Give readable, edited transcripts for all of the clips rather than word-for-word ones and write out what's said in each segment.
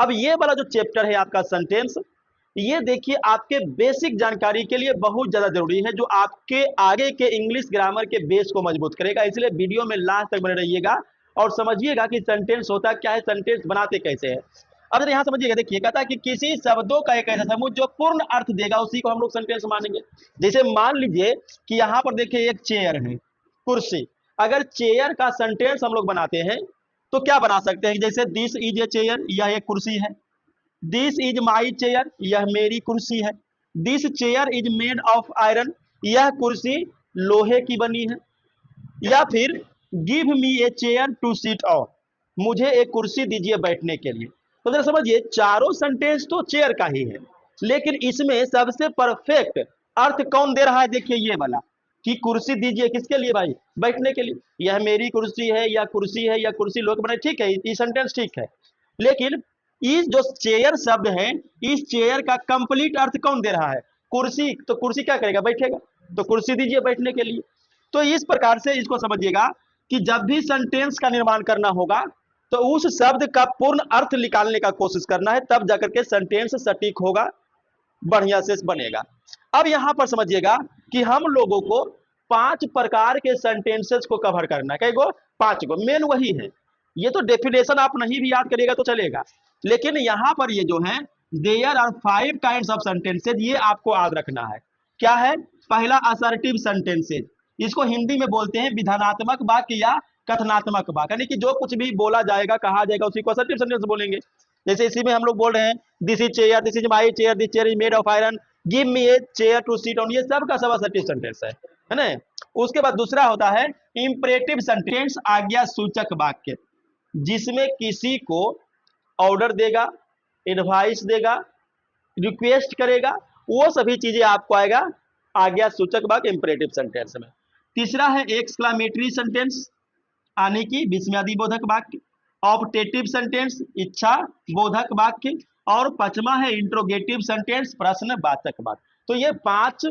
अब ये वाला जो चैप्टर है आपका सेंटेंस, ये देखिए आपके बेसिक जानकारी के लिए बहुत ज्यादा जरूरी है, जो आपके आगे के इंग्लिश ग्रामर के बेस को मजबूत करेगा। इसलिए वीडियो में लास्ट तक बने रहिएगा और समझिएगा कि सेंटेंस होता क्या है, सेंटेंस बनाते कैसे हैं। अब यहाँ समझिएगा, देखिए कहता है कि किसी शब्दों का एक ऐसा समूह जो पूर्ण अर्थ देगा, उसी को हम लोग सेंटेंस मानेंगे। जैसे मान लीजिए कि यहाँ पर देखिए एक चेयर है, कुर्सी। अगर चेयर का सेंटेंस हम लोग बनाते हैं तो क्या बना सकते हैं, जैसे दिस इज ए चेयर, यह एक कुर्सी है। दिस इज माई चेयर, यह मेरी कुर्सी है। This chair is made of iron, यह कुर्सी लोहे की बनी है। या फिर give me a chair to sit on, मुझे एक कुर्सी दीजिए बैठने के लिए। तो जरा समझिए, चारों सेंटेंस तो चेयर का ही है, लेकिन इसमें सबसे परफेक्ट अर्थ कौन दे रहा है, देखिए ये वाला, कि कुर्सी दीजिए किसके लिए भाई, बैठने के लिए। यह मेरी कुर्सी है, या कुर्सी है, या कुर्सी लोग बनाए, ठीक है, ये सेंटेंस ठीक है। लेकिन इस जो चेयर शब्द है, इस चेयर का कंप्लीट अर्थ कौन दे रहा है, कुर्सी। तो कुर्सी क्या करेगा, बैठेगा, तो कुर्सी दीजिए बैठने के लिए। तो इस प्रकार से इसको समझिएगा कि जब भी सेंटेंस का निर्माण करना होगा तो उस शब्द का पूर्ण अर्थ निकालने का कोशिश करना है, तब जाकर के सेंटेंस सटीक होगा, बढ़िया से बनेगा। अब यहां पर समझिएगा कि हम लोगों को 5 प्रकार के सेंटेंसेस को कवर करना है। कई गो, 5 गो मेन वही है। ये तो डेफिनेशन आप नहीं भी याद करिएगा तो चलेगा, लेकिन यहां पर ये जो है, there are 5 kinds of sentences, ये आपको याद रखना है। क्या है, पहला असर्टिव सेंटेंसेज, इसको हिंदी में बोलते हैं विधानात्मक वाक्य या कथनात्मक वाक्य, यानी कि जो कुछ भी बोला जाएगा, कहा जाएगा, उसी को असर्टिव सेंटेंस बोलेंगे। जैसे इसी में हम लोग बोल रहे हैं, this is chair, this is my chair, this chair is made of iron, give me a chair to sit on, ये सब का सब असर्टिव सेंटेंस है ना। उसके बाद दूसरा होता है इंपरेटिव सेंटेंस, आज्ञा सूचक वाक्य, जिसमें किसी को ऑर्डर देगा, एडवाइस देगा, रिक्वेस्ट करेगा, वो सभी चीजें आपको आएगा आज्ञा सूचक वाक्य इंपरेटिव सेंटेंस में। तीसरा है एक्सक्लामेटरी सेंटेंस, यानी कि विस्मयादि बोधक वाक्य। ऑप्टेटिव सेंटेंस, इच्छा बोधक वाक्य। और पांचवा है इंट्रोगेटिव सेंटेंस, प्रश्नवाचक वाक्य। तो ये 5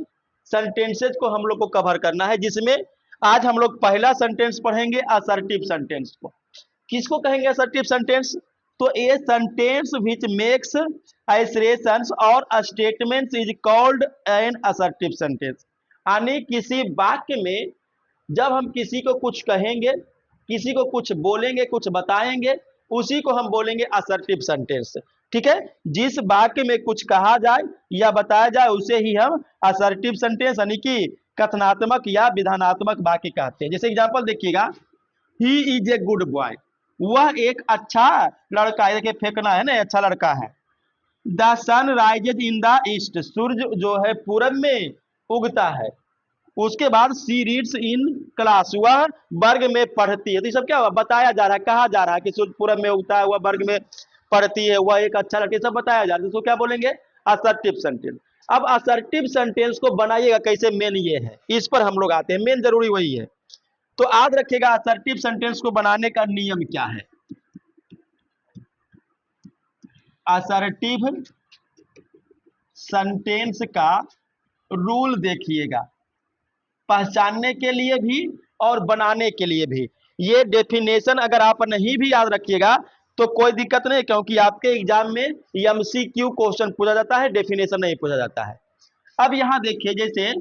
सेंटेंसेस को हम लोग को कवर करना है, जिसमें आज हम लोग पहला सेंटेंस पढ़ेंगे असर्टिव सेंटेंस को। किसको कहेंगे असर्टिव सेंटेंस, तो ए सेंटेंस विच मेक्स एसरेशंस और statements is called an assertive sentence, यानी किसी वाक्य में जब हम किसी को कुछ कहेंगे, किसी को कुछ बोलेंगे, कुछ बताएंगे, उसी को हम बोलेंगे असर्टिव सेंटेंस। ठीक है, जिस वाक्य में कुछ कहा जाए या बताया जाए उसे ही हम असर्टिव सेंटेंस यानी कि कथनात्मक या विधानात्मक वाक्य कहते हैं। जैसे एग्जांपल देखिएगा, ही इज ए गुड बॉय, वह एक अच्छा लड़का है, देखिए फेंकना है ना, अच्छा लड़का है। The sun rises in the east, सूर्य जो है पूरब में उगता है। उसके बाद सी रीड्स इन क्लास, वह वर्ग में पढ़ती है। तो ये सब क्या हुआ, बताया जा रहा है, कहा जा रहा है कि सूर्य पूरब में उगता है, वह वर्ग में पढ़ती है, वह एक अच्छा लड़की, सब बताया जा रहा है। तो क्या बोलेंगे, असर्टिव सेंटेंस। अब असर्टिव सेंटेंस को बनाइएगा कैसे, मेन ये है, इस पर हम लोग आते हैं, मेन जरूरी वही है। तो याद रखिएगा असर्टिव सेंटेंस को बनाने का नियम क्या है। असर्टिव सेंटेंस का रूल देखिएगा, पहचानने के लिए भी और बनाने के लिए भी। ये डेफिनेशन अगर आप नहीं भी याद रखिएगा तो कोई दिक्कत नहीं, क्योंकि आपके एग्जाम में एमसीक्यू क्वेश्चन पूछा जाता है, डेफिनेशन नहीं पूछा जाता है। अब यहां देखिए, जैसे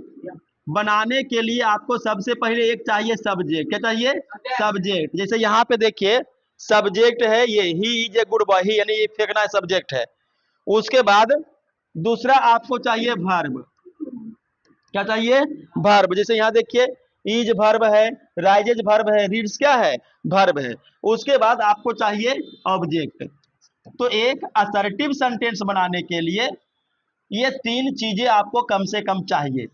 बनाने के लिए आपको सबसे पहले एक चाहिए सब्जेक्ट, क्या चाहिए, सब्जेक्ट। जैसे यहाँ पे देखिए सब्जेक्ट है ये, he is a good boy, he यानी ये फेंकना सब्जेक्ट है। उसके बाद दूसरा आपको चाहिए वर्ब, क्या चाहिए, वर्ब। जैसे यहाँ देखिए इज वर्ब है, राइजेज वर्ब है, रीड्स क्या है, वर्ब है। उसके बाद आपको चाहिए ऑब्जेक्ट। तो एक असर्टिव सेंटेंस बनाने के लिए ये 3 चीजें आपको कम से कम चाहिए,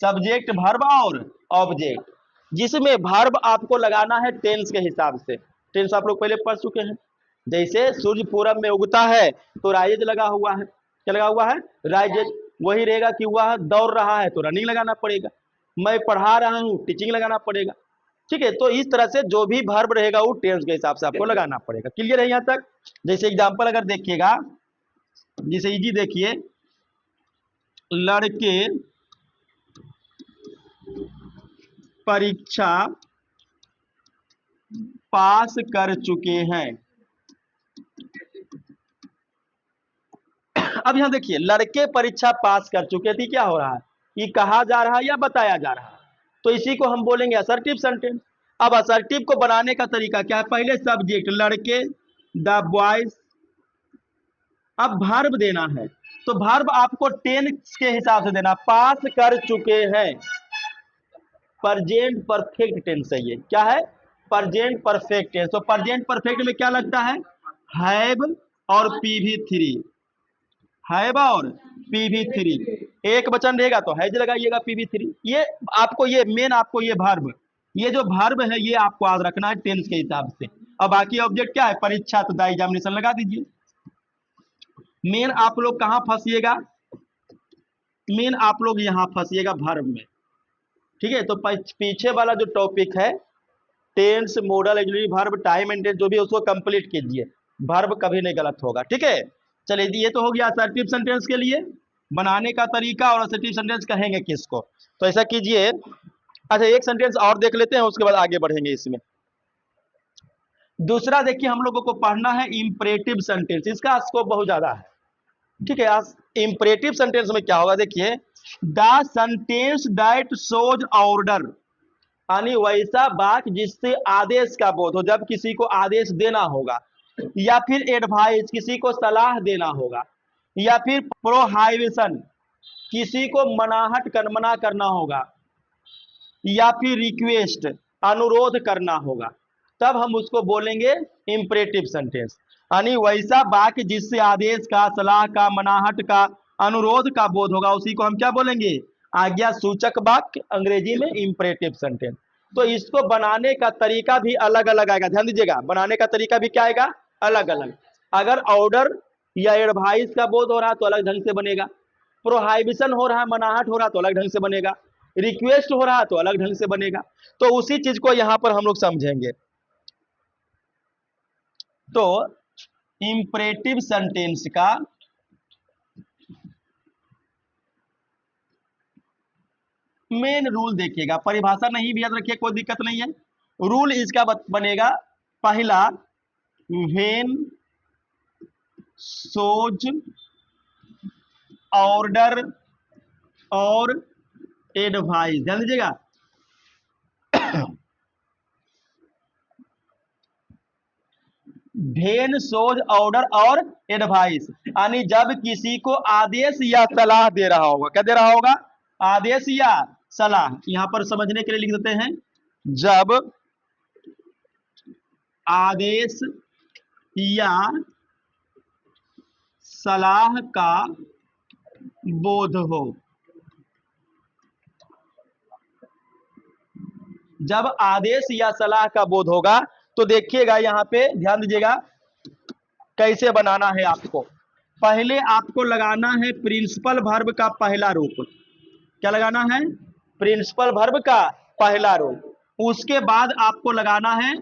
सब्जेक्ट, वर्ब और ऑब्जेक्ट। जिसमें वर्ब आपको लगाना है टेंस के हिसाब से। टेंस आप लोग पहले पढ़ चुके हैं। जैसे सूर्य पूरब में उगता है तो राइजेज लगा हुआ है, क्या लगा हुआ है, राइजेज। वही रहेगा कि वह दौड़ रहा है तो रनिंग लगाना पड़ेगा, मैं पढ़ा रहा हूं टीचिंग लगाना पड़ेगा। ठीक है, तो इस तरह से जो भी वर्ब रहेगा वो टेंस के हिसाब से आपको लगाना पड़ेगा। क्लियर है यहाँ तक। जैसे एग्जांपल अगर देखिएगा, जैसे इजी देखिए, लड़के परीक्षा पास कर चुके हैं, अब यहाँ देखिए, लड़के परीक्षा पास कर चुके थे, क्या हो रहा है, ये कहा जा रहा है या बताया जा रहा है, तो इसी को हम बोलेंगे असर्टिव सेंटेंस। अब असर्टिव को बनाने का तरीका क्या है, पहले सब्जेक्ट लड़के, द बॉयज, अब वर्ब देना है, तो वर्ब आपको टेंस के हिसाब से देना, पास कर चुके हैं, प्रेजेंट परफेक्ट टेंस है ये, क्या है, प्रेजेंट परफेक्ट टेंस। तो प्रेजेंट परफेक्ट में क्या लगता है, हैव और PV3, हैव और PV3, एक वचन रहेगा तो हैज लगाइएगा, PV3, ये आपको, ये मेन आपको ये वर्ब, ये जो वर्ब है ये आपको याद रखना है टेंस के हिसाब से। अब बाकी ऑब्जेक्ट क्या है, परीक्षा, तो द एग्जामिनेशन लगा दीजिए। मेन आप लोग कहाँ फंसिएगा, मेन आप लोग यहाँ फंसिएगा वर्ब में, ठीक है। तो पीछे वाला जो टॉपिक है tense, modal, auxiliary verb, time and tense, जो भी है उसको कंप्लीट कीजिए, वर्ब कभी नहीं गलत होगा, ठीक है। चलिए, ये तो हो गया असर्टिव सेंटेंस के लिए बनाने का तरीका, और असर्टिव सेंटेंस कहेंगे किसको, तो ऐसा कीजिए। अच्छा, एक सेंटेंस और देख लेते हैं, उसके बाद आगे बढ़ेंगे इसमें। दूसरा देखिए, हम लोगों को पढ़ना है इंपरेटिव सेंटेंस, इसका स्कोप बहुत ज्यादा है, ठीक है। इंपरेटिव सेंटेंस में क्या होगा, देखिए, the sentence that shows order, यानी वैसा वाक्य जिससे आदेश का बोध हो, जब किसी को आदेश देना होगा, या फिर एडवाइस, किसी को सलाह देना होगा, या फिर प्रोहाइबिशन, किसी को मना करना होगा, या फिर रिक्वेस्ट, अनुरोध करना होगा, तब हम उसको बोलेंगे इंपरेटिव सेंटेंस। यानी वैसा वाक्य जिससे आदेश का, सलाह का, मनाहट का, अनुरोध का बोध होगा, उसी को हम क्या बोलेंगे, आज्ञा सूचक वाक्य, अंग्रेजी में इंपरेटिव सेंटेंस। तो इसको बनाने का तरीका भी अलग अलग आएगा, ध्यान दीजिएगा, बनाने का तरीका भी क्या आएगा, अलग अलग। अगर ऑर्डर या एडवाइस का बोध हो रहा है तो अलग ढंग से बनेगा, प्रोहाइबिशन हो रहा है, मनाहट हो रहा है तो अलग ढंग से बनेगा, रिक्वेस्ट हो रहा है तो अलग ढंग से बनेगा। तो उसी चीज को यहां पर हम लोग समझेंगे। तो इंपरेटिव सेंटेंस का मेन रूल देखिएगा, परिभाषा नहीं भी याद रखिए, कोई दिक्कत नहीं है। रूल इसका बनेगा, पहला, व्हेन सोज ऑर्डर और एडवाइस, ध्यान दीजिएगा। व्हेन सोज ऑर्डर और एडवाइस, यानी जब किसी को आदेश या सलाह दे रहा होगा, क्या दे रहा होगा, आदेश या सलाह। यहां पर समझने के लिए लिख देते हैं, जब आदेश या सलाह का बोध हो, जब आदेश या सलाह का बोध होगा, तो देखिएगा यहां पे ध्यान दीजिएगा कैसे बनाना है आपको। पहले आपको लगाना है प्रिंसिपल वर्ब का पहला रूप, क्या लगाना है, प्रिंसिपल वर्ब का पहला रूप। उसके बाद आपको लगाना है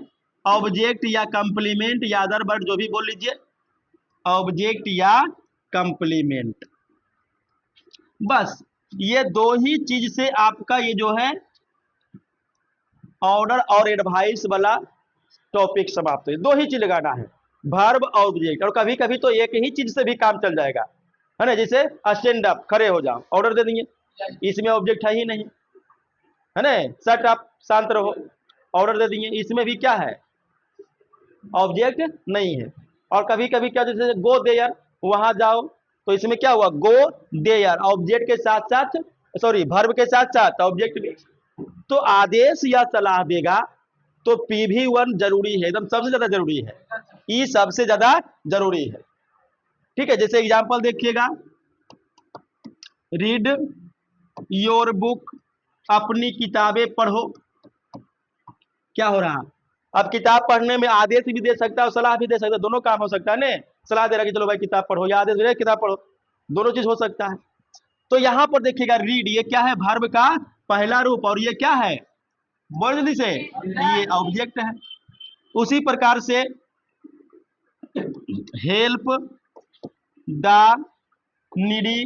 ऑब्जेक्ट या कंप्लीमेंट या अदर वर्ड, जो भी बोल लीजिए, ऑब्जेक्ट या कंप्लीमेंट। बस ये दो ही चीज से आपका ये जो है ऑर्डर और एडवाइस वाला टॉपिक समाप्त है। दो ही चीज लगाना है, वर्ब और ऑब्जेक्ट, और कभी कभी तो एक ही चीज से भी काम चल जाएगा, है ना। जैसे स्टैंड अप, खड़े हो जाओ, ऑर्डर दे देंगे, इसमें ऑब्जेक्ट है ही नहीं, है ना। शट अप, शांत रहो, ऑर्डर दे देंगे, इसमें भी क्या है, ऑब्जेक्ट नहीं है। और कभी कभी क्या, जैसे गो देयर, वहां जाओ, तो इसमें क्या हुआ, गो देयर, ऑब्जेक्ट के साथ साथ, सॉरी वर्ब के साथ साथ ऑब्जेक्ट भी। तो आदेश या सलाह देगा तो PV1 जरूरी है, एकदम सबसे ज्यादा जरूरी है, ई सबसे ज्यादा जरूरी है, ठीक है। जैसे एग्जांपल देखिएगा, रीड योर बुक, अपनी किताबें पढ़ो, क्या हो रहा, अब किताब पढ़ने में आदेश भी दे सकता है और सलाह भी दे सकता है, दोनों काम हो सकता है ना। सलाह दे रहा है कि चलो भाई किताब पढ़ो, या आदेश दे रहा है किताब पढ़ो, दोनों चीज हो सकता है। तो यहां पर देखिएगा, रीड ये क्या है, वर्ब का पहला रूप, और ये क्या है, बोल जल्दी से, ये ऑब्जेक्ट है। उसी प्रकार से हेल्प द नीडी,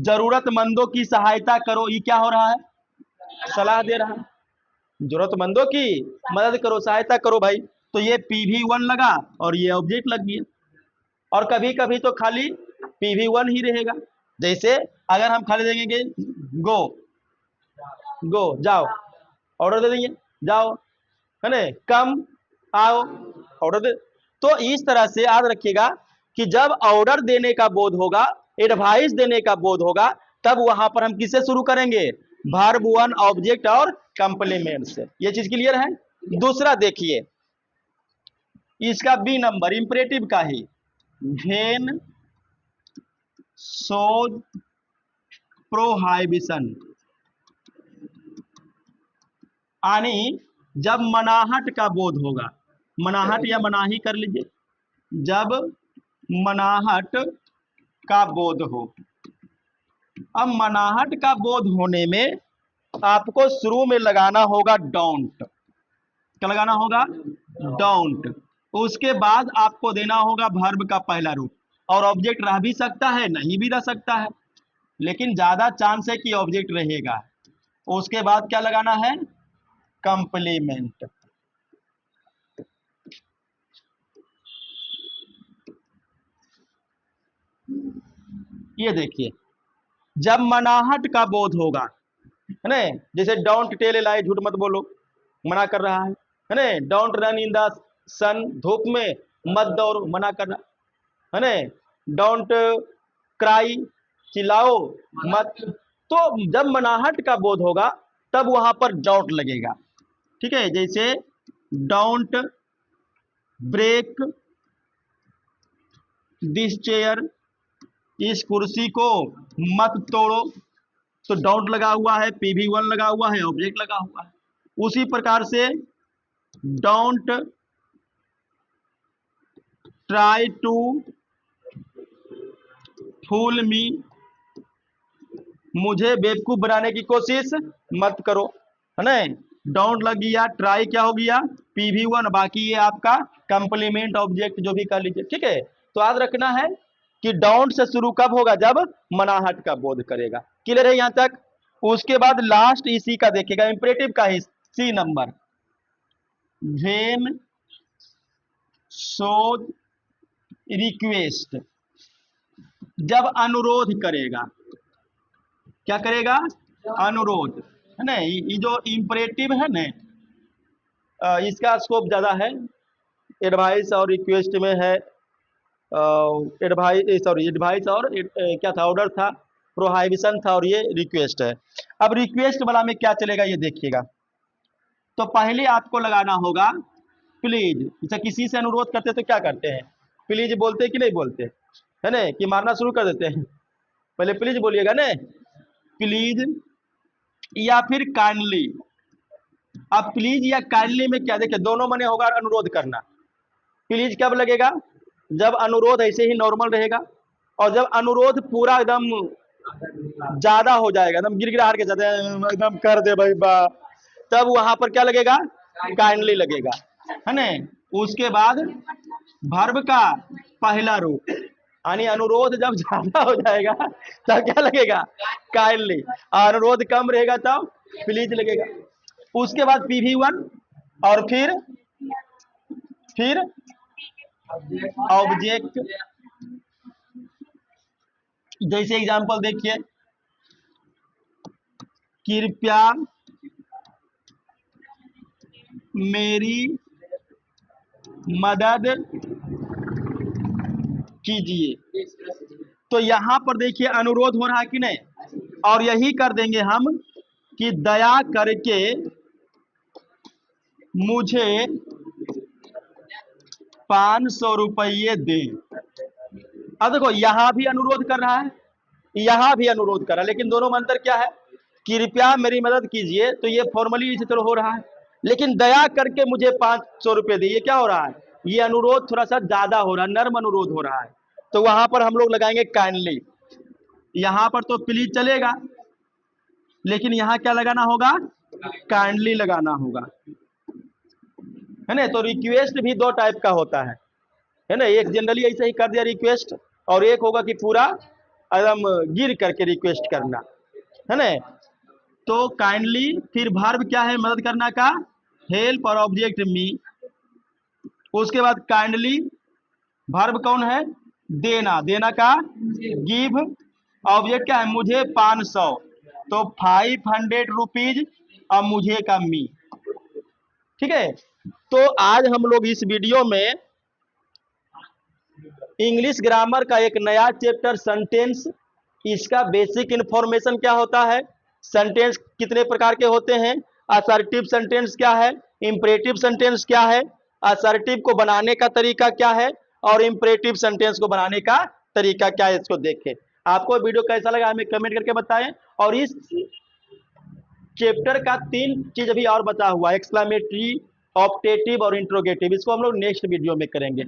जरूरतमंदों की सहायता करो, ये क्या हो रहा है, सलाह दे रहा है, जरूरतमंदों की मदद करो, सहायता करो भाई। तो ये PV1 लगा और ये ऑब्जेक्ट लग गया। और कभी कभी तो खाली PV1 ही रहेगा। जैसे अगर हम खाली देंगे गो, गो जाओ, ऑर्डर दे देंगे जाओ, है ना, कम आओ, ऑर्डर दे। तो इस तरह से याद रखिएगा कि जब ऑर्डर देने का बोध होगा, एडवाइस देने का बोध होगा, तब वहां पर हम किससे शुरू करेंगे, वर्ब वन, ऑब्जेक्ट और कंप्लीमेंट से। ये चीज क्लियर है। दूसरा देखिए इसका बी नंबर इंपरेटिव का ही, वेन सोज प्रोहाइबिशन, यानी जब मनाहट का बोध होगा, मनाहट या मनाही कर लीजिए, जब मनाहट का बोध हो। अब मनाहट का बोध होने में आपको शुरू में लगाना होगा डोंट। क्या लगाना होगा, डोंट। उसके बाद आपको देना होगा वर्ब का पहला रूप, और ऑब्जेक्ट रह भी सकता है नहीं भी रह सकता है, लेकिन ज्यादा चांस है कि ऑब्जेक्ट रहेगा। उसके बाद क्या लगाना है, कंप्लीमेंट। ये देखिए जब मनाहट का बोध होगा, है ना, जैसे डोंट टेल ए लाई, झूठ मत बोलो, मना कर रहा है ना, डोंट रन इन द सन, धूप में मत दौड़ो, मना कर रहा है ना, डोंट क्राई, चिल्लाओ मत। तो जब मनाहट का बोध होगा तब वहां पर डोंट लगेगा। ठीक है, जैसे डोंट ब्रेक दिस चेयर, इस कुर्सी को मत तोड़ो, तो डोंट लगा हुआ है, PV1 लगा हुआ है, ऑब्जेक्ट लगा हुआ है। उसी प्रकार से डोंट ट्राई टू फूल मी, मुझे बेवकूफ बनाने की कोशिश मत करो, है ना। डोंट लग गया, ट्राई क्या हो गया, PV1, बाकी ये आपका कंप्लीमेंट ऑब्जेक्ट जो भी कर लीजिए। ठीक है, तो याद रखना है कि डोंट से शुरू कब होगा, जब मनाहट का बोध करेगा। क्लियर है यहां तक। उसके बाद लास्ट इसी का देखिएगा, इंपरेटिव का ही C number, when shows request, जब अनुरोध करेगा। क्या करेगा, अनुरोध, है ना। ये जो इंपरेटिव है ना, इसका स्कोप ज्यादा है, एडवाइस और रिक्वेस्ट में है। एडवाइस और क्या था, ऑर्डर था, प्रोहाइबिशन था, और ये रिक्वेस्ट है। अब रिक्वेस्ट वाला में क्या चलेगा ये देखिएगा। तो पहले आपको लगाना होगा प्लीज। जैसे किसी से अनुरोध करते तो क्या करते हैं, प्लीज बोलते कि नहीं बोलते, है ना, कि मारना शुरू कर देते हैं। पहले प्लीज बोलिएगा ना, प्लीज या फिर काइंडली। अब प्लीज या काइंडली में क्या, देखिए दोनों मने होगा अनुरोध करना। प्लीज कब लगेगा, जब अनुरोध ऐसे ही नॉर्मल रहेगा, और जब अनुरोध पूरा एकदम ज्यादा हो जाएगा, एकदम गिड़गिड़ाहट के साथ एकदम कर दे भाई बा, तब वहां पर क्या लगेगा, काइंडली लगेगा, है ना। उसके बाद वर्ब का पहला रूप, यानी अनुरोध जब ज्यादा हो जाएगा तब क्या लगेगा, काइंडली। अनुरोध कम रहेगा तब प्लीज लगेगा। उसके बाद PV1, और फिर ऑब्जेक्ट। जैसे एग्जांपल देखिए, कृपया मेरी मदद कीजिए। तो यहां पर देखिए अनुरोध हो रहा है कि नहीं, और यही कर देंगे हम कि दया करके मुझे 500 रुपये दें। अब देखो यहां भी अनुरोध कर रहा है, यहां भी अनुरोध कर रहा है, लेकिन दोनों में अंतर क्या है, कृपया मेरी मदद कीजिए तो ये फॉर्मली इसी तरह हो रहा है, लेकिन दया करके मुझे 500 रुपये दीजिए, क्या हो रहा है, ये अनुरोध थोड़ा सा ज्यादा हो रहा है, नर्म अनुरोध हो रहा है। तो वहां पर हम लोग लगाएंगे काइंडली। यहां पर तो प्लीज चलेगा, लेकिन यहां क्या लगाना होगा, काइंडली लगाना होगा, है ना। तो रिक्वेस्ट भी दो टाइप का होता है ना। एक जनरली ऐसे ही कर दिया रिक्वेस्ट, और एक होगा कि पूरा एकदम गिर करके रिक्वेस्ट करना, है ना। तो काइंडली, फिर वर्ब क्या है, मदद करना का, हेल्प, और ऑब्जेक्ट मी। उसके बाद काइंडली, वर्ब कौन है, देना, देना का गिव, ऑब्जेक्ट क्या है, मुझे 500, तो 500 रुपीज, और मुझे का मी। ठीक है, तो आज हम लोग इस वीडियो में इंग्लिश ग्रामर का एक नया चैप्टर सेंटेंस, इसका बेसिक इंफॉर्मेशन क्या होता है, सेंटेंस कितने प्रकार के होते हैं, असर्टिव सेंटेंस क्या है, इंपरेटिव सेंटेंस क्या है, असर्टिव को बनाने का तरीका क्या है, और इंपरेटिव सेंटेंस को बनाने का तरीका क्या है, इसको देखें। आपको वीडियो कैसा लगा हमें कमेंट करके बताएं। और इस चैप्टर का 3 चीज अभी और बचा हुआ है, एक्सक्लेमेटरी, ऑप्टेटिव और इंट्रोगेटिव, इसको हम लोग नेक्स्ट वीडियो में करेंगे।